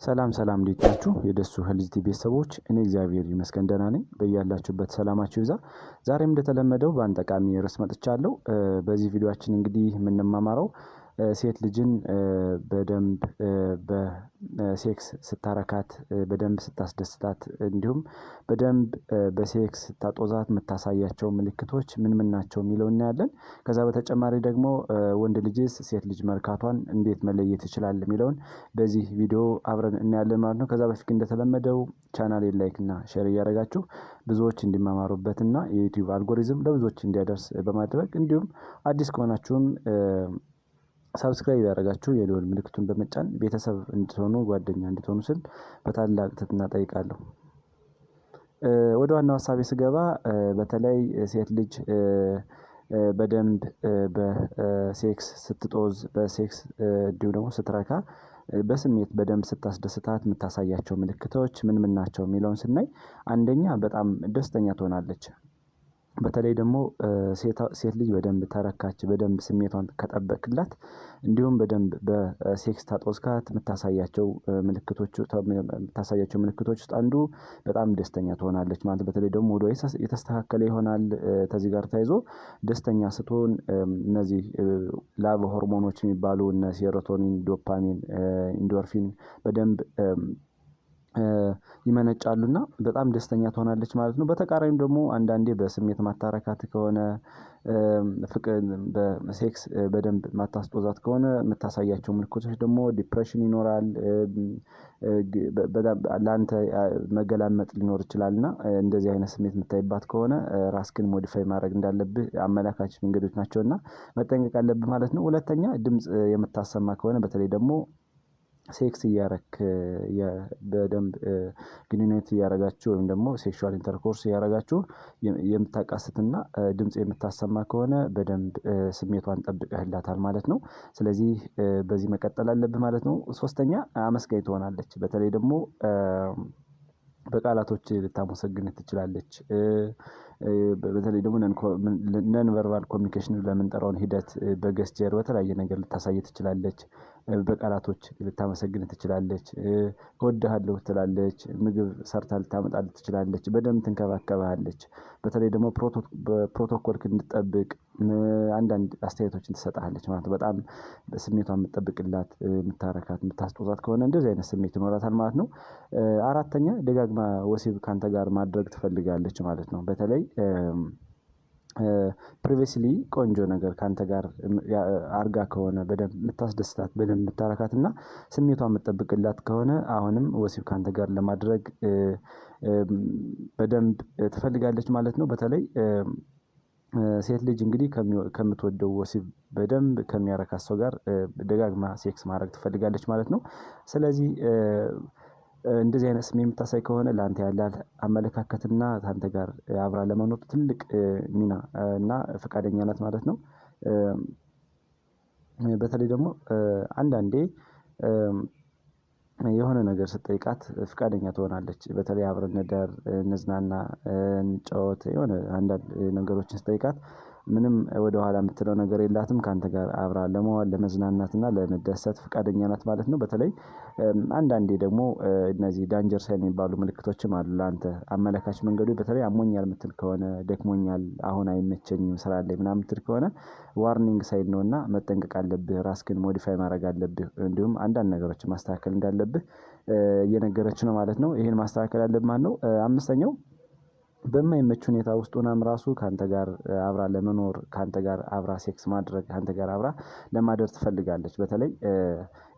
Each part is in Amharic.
ሰላም እንዴት ናችሁ? የደሱ ሄልዝ ቲቪ ቤተሰቦች እኔ እግዚአብሔር ይመስገን ደህና ነኝ። በያላችሁበት ሰላማችሁ ይብዛ። ዛሬም እንደተለመደው በአንድ ጠቃሚ ርዕስ መጥቻለሁ። በዚህ ቪዲዮአችን እንግዲህ የምንማማረው ሴት ልጅን በደንብ በሴክስ ስታረካት በደንብ ስታስደስታት እንዲሁም በደንብ በሴክስ ስታጦዛት የምታሳያቸው ምልክቶች ምን ናቸው የሚለውን እናያለን። ከዛ በተጨማሪ ደግሞ ወንድ ልጅስ ሴት ልጅ መርካቷን እንዴት መለየት ይችላል የሚለውን በዚህ ቪዲዮ አብረን እናያለን ማለት ነው። ከዛ በፊት እንደተለመደው ቻናሌን ላይክ እና ሼር እያደረጋችሁ ብዙዎች እንዲማማሩበትና የዩቲዩብ አልጎሪዝም ለብዙዎች እንዲያደርስ በማድረግ እንዲሁም አዲስ ከሆናችሁም ሰብስክራይብ ያደረጋችሁ የደወል ምልክቱን በመጫን ቤተሰብ እንድትሆኑ ጓደኛ እንድትሆኑ ስል በታላቅ ትህትና እጠይቃለሁ። ወደ ዋናው ሀሳቤ ስገባ በተለይ ሴት ልጅ በደንብ በሴክስ ስትጦዝ በሴክስ እንዲሁ ደግሞ ስትረካ በስሜት በደንብ ስታስደስታት የምታሳያቸው ምልክቶች ምን ናቸው የሚለውን ስናይ አንደኛ በጣም ደስተኛ ትሆናለች። በተለይ ደግሞ ሴት ልጅ በደንብ ተረካች በደንብ ስሜቷን ከጠበቅላት እንዲሁም በደንብ በሴክስ ታጦዝካት የምታሳያቸው ምልክቶች ውስጥ አንዱ በጣም ደስተኛ ትሆናለች ማለት በተለይ ደግሞ ወደ የተስተካከለ ይሆናል። ከዚህ ጋር ተያይዞ ደስተኛ ስትሆን እነዚህ ላቭ ሆርሞኖች የሚባሉ እነ ሴሮቶኒን ዶፓሚን ኢንዶርፊን በደንብ ይመነጫሉና በጣም ደስተኛ ትሆናለች ማለት ነው። በተቃራኒው ደግሞ አንዳንዴ በስሜት ማታረካት ከሆነ ፍቅር በሴክስ በደንብ ማታስጦዛት ከሆነ የምታሳያቸው ምልክቶች ደግሞ ዲፕሬሽን ይኖራል። ላንተ መገላመጥ ሊኖር ይችላልና እንደዚህ አይነት ስሜት የምታይባት ከሆነ ራስክን ሞዲፋይ ማድረግ እንዳለብህ አመላካች መንገዶች ናቸውና መጠንቀቅ አለብህ ማለት ነው። ሁለተኛ ድምጽ የምታሰማ ከሆነ በተለይ ደግሞ ሴክስ እያረክ በደንብ ግንኙነት እያረጋችሁ ወይም ደግሞ ሴክሹዋል ኢንተርኮርስ እያረጋችሁ የምታቃስትና ድምጽ የምታሰማ ከሆነ በደንብ ስሜቷን ጠብቀህላታል ማለት ነው። ስለዚህ በዚህ መቀጠል አለብህ ማለት ነው። ሶስተኛ አመስጋኝ ትሆናለች በተለይ ደግሞ በቃላቶች ልታመሰግንህ ትችላለች። በተለይ ደግሞ ነን ቨርባል ኮሚኒኬሽን ለምንጠራውን ሂደት በገስቸር በተለያየ ነገር ልታሳይ ትችላለች። በቃላቶች ልታመሰግንህ ትችላለች። እወድሃለሁ ትላለች ምግብ ሰርታ ልታመጣልህ ትችላለች በደንብ ትንከባከብሃለች። በተለይ ደግሞ ፕሮቶኮልክ እንድትጠብቅ አንዳንድ አስተያየቶችን ትሰጥሃለች ማለት ነው። በጣም ስሜቷን የምትጠብቅላት የምታረካት የምታስጦዛት ከሆነ እንደዚህ አይነት ስሜት ይኖራታል ማለት ነው። አራተኛ ደጋግማ ወሲብ ካንተ ጋር ማድረግ ትፈልጋለች ማለት ነው። በተለይ ፕሪቪየስሊ ቆንጆ ነገር ካንተ ጋር አርጋ ከሆነ በደንብ የምታስደስታት በደንብ የምታረካት እና ስሜቷን የምትጠብቅላት ከሆነ አሁንም ወሲብ ካንተ ጋር ለማድረግ በደንብ ትፈልጋለች ማለት ነው። በተለይ ሴት ልጅ እንግዲህ ከምትወደው ወሲብ በደንብ ከሚያረካት ሰው ጋር ደጋግማ ሴክስ ማድረግ ትፈልጋለች ማለት ነው። ስለዚህ እንደዚህ አይነት ስሜት የምታሳይ ከሆነ ላንተ ያላት አመለካከትና ካንተ ጋር አብራ ለመኖር ትልቅ ሚና እና ፈቃደኛ ናት ማለት ነው። በተለይ ደግሞ አንዳንዴ የሆነ ነገር ስትጠይቃት ፍቃደኛ ትሆናለች በተለይ አብረን እንደር እንዝናና እንጫወት የሆነ አንዳንድ ነገሮችን ስጠይቃት ምንም ወደኋላ የምትለው ነገር የላትም ካንተ ጋር አብራ ለመዋል ለመዝናናትና ለመደሰት ፍቃደኛ ናት ማለት ነው። በተለይ አንዳንዴ ደግሞ እነዚህ ዳንጀር ሳይን የሚባሉ ምልክቶችም አሉ ላንተ አመላካች መንገዱ በተለይ አሞኛል የምትል ከሆነ ደክሞኛል አሁን አይመቸኝም ስራ አለኝ ምናምን የምትል ከሆነ ዋርኒንግ ሳይን ነውና መጠንቀቅ አለብህ ራስህን ሞዲፋይ ማድረግ አለብህ እንዲሁም አንዳንድ ነገሮችን ማስተካከል እንዳለብህ እየነገረች ነው ማለት ነው። ይሄን ማስተካከል አለብህ ማለት ነው። አምስተኛው በማይመች ሁኔታ ውስጥ ሆናም ራሱ ካንተ ጋር አብራ ለመኖር ካንተ ጋር አብራ ሴክስ ማድረግ ካንተ ጋር አብራ ለማደር ትፈልጋለች። በተለይ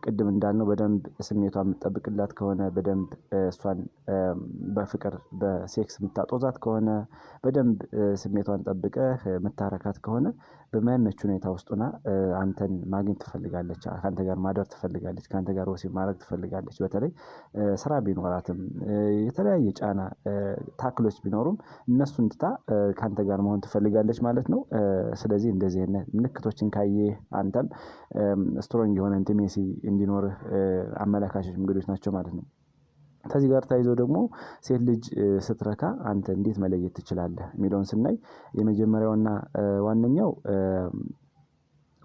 ቅድም እንዳልነው በደንብ ስሜቷን የምትጠብቅላት ከሆነ በደንብ እሷን በፍቅር በሴክስ የምታጦዛት ከሆነ በደንብ ስሜቷን ጠብቀህ የምታረካት ከሆነ በማይመች ሁኔታ ውስጥ ሆና አንተን ማግኘት ትፈልጋለች ካንተ ጋር ማደር ትፈልጋለች ካንተ ጋር ወሲብ ማድረግ ትፈልጋለች። በተለይ ስራ ቢኖራትም የተለያየ ጫና ታክሎች ቢኖሩም እነሱን ትታ ካንተ ጋር መሆን ትፈልጋለች ማለት ነው። ስለዚህ እንደዚህ አይነት ምልክቶችን ካየህ አንተም ስትሮንግ የሆነ ኢንቲሜሲ እንዲኖርህ አመላካቾች መንገዶች ናቸው ማለት ነው። ከዚህ ጋር ተያይዞ ደግሞ ሴት ልጅ ስትረካ አንተ እንዴት መለየት ትችላለህ የሚለውን ስናይ የመጀመሪያውና ዋነኛው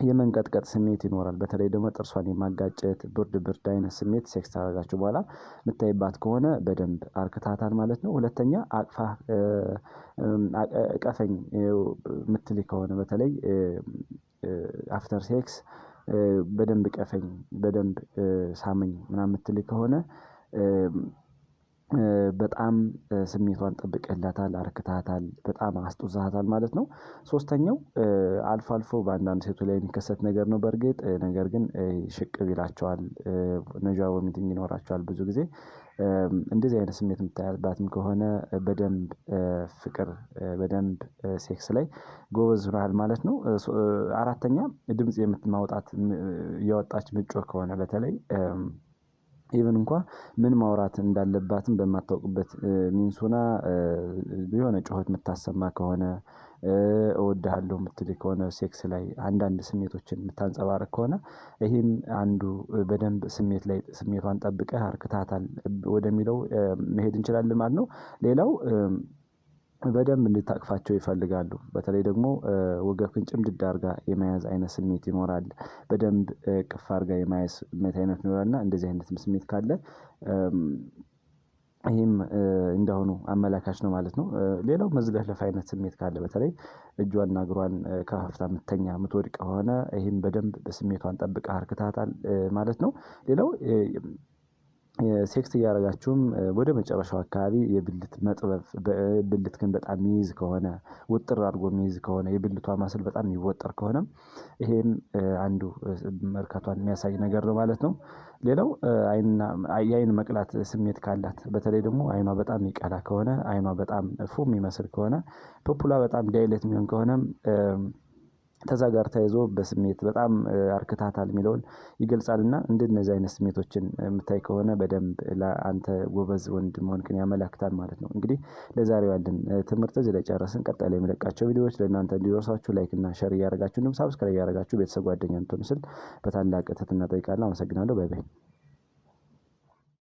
የመንቀጥቀጥ ስሜት ይኖራል። በተለይ ደግሞ ጥርሷን የማጋጨት ብርድ አይነት ስሜት ሴክስ ካደረጋችሁ በኋላ የምታይባት ከሆነ በደንብ አርክታታል ማለት ነው። ሁለተኛ አቅፋ እቀፈኝ የምትልህ ከሆነ በተለይ አፍተር ሴክስ በደንብ እቀፈኝ በደንብ ሳመኝ ምናምን የምትልህ ከሆነ በጣም ስሜቷን ጠብቀህላታል አርክተሃታል በጣም አስጡዘሃታል ማለት ነው። ሶስተኛው አልፎ አልፎ በአንዳንድ ሴቶች ላይ የሚከሰት ነገር ነው። በርግጥ ነገር ግን ሽቅብ ይላቸዋል ነዣ ቮሚቲንግ ይኖራቸዋል ብዙ ጊዜ እንደዚህ አይነት ስሜት የምታይባትም ከሆነ በደንብ ፍቅር በደንብ ሴክስ ላይ ጎበዝ ሆነሃል ማለት ነው። አራተኛ ድምጽ የምትማውጣት እያወጣች ምትጮህ ከሆነ በተለይ ኢቭን እንኳን ምን ማውራት እንዳለባትም በማታውቅበት ሚንስ ሆና የሆነ ጩኸት የምታሰማ ከሆነ እወድሃለሁ የምትልህ ከሆነ ሴክስ ላይ አንዳንድ ስሜቶችን የምታንፀባርቅ ከሆነ ይሄም አንዱ በደንብ ስሜት ላይ ስሜቷን ጠብቀህ አርክተሃታል ወደሚለው መሄድ እንችላለን ማለት ነው። ሌላው በደንብ እንድታቅፋቸው ይፈልጋሉ በተለይ ደግሞ ወገብህን ጭምድድ አድርጋ የመያዝ አይነት ስሜት ይኖራል። በደንብ እቅፍ አድርጋ የመያዝ ስሜት አይነት ይኖራል እና እንደዚህ አይነትም ስሜት ካለ ይሄም እንደሆኑ አመላካች ነው ማለት ነው። ሌላው መዝለፍለፍ አይነት ስሜት ካለ በተለይ እጇንና እግሯን ከፋፍታ የምትተኛ የምትወድቅ ከሆነ ይሄን በደንብ ስሜቷን ጠብቀህ አርክተሃታል ማለት ነው። ሌላው ሴክስ እያደረጋችሁም ወደ መጨረሻው አካባቢ የብልት መጥበብ ብልትህን በጣም የሚይዝ ከሆነ ውጥር አድርጎ የሚይዝ ከሆነ የብልቷ ማስል በጣም የሚወጠር ከሆነ ይሄም አንዱ መርካቷን የሚያሳይ ነገር ነው ማለት ነው። ሌላው የአይን መቅላት ስሜት ካላት በተለይ ደግሞ አይኗ በጣም የሚቀላ ከሆነ አይኗ በጣም ፉም የሚመስል ከሆነ ፖፑላ በጣም ዳይሌት የሚሆን ከሆነም ከዛ ጋር ተያይዞ በስሜት በጣም አርክተሃታል የሚለውን ይገልጻልና እንደነዚህ አይነት ስሜቶችን የምታይ ከሆነ በደንብ ለአንተ ጎበዝ ወንድ መሆንክን ያመላክታል ማለት ነው። እንግዲህ ለዛሬው ያለን ትምህርት እዚህ ላይ ጨረስን። ቀጣይ ላይ የምለቃቸው ቪዲዮዎች ለእናንተ እንዲደርሷችሁ ላይክ እና ሼር እያደረጋችሁ እንዲሁም ሳብስክራይብ እያደረጋችሁ ቤተሰብ ጓደኛ እንድትሆኑ ስል በታላቅ ትህትና እጠይቃለሁ። አመሰግናለሁ። ባይ ባይ።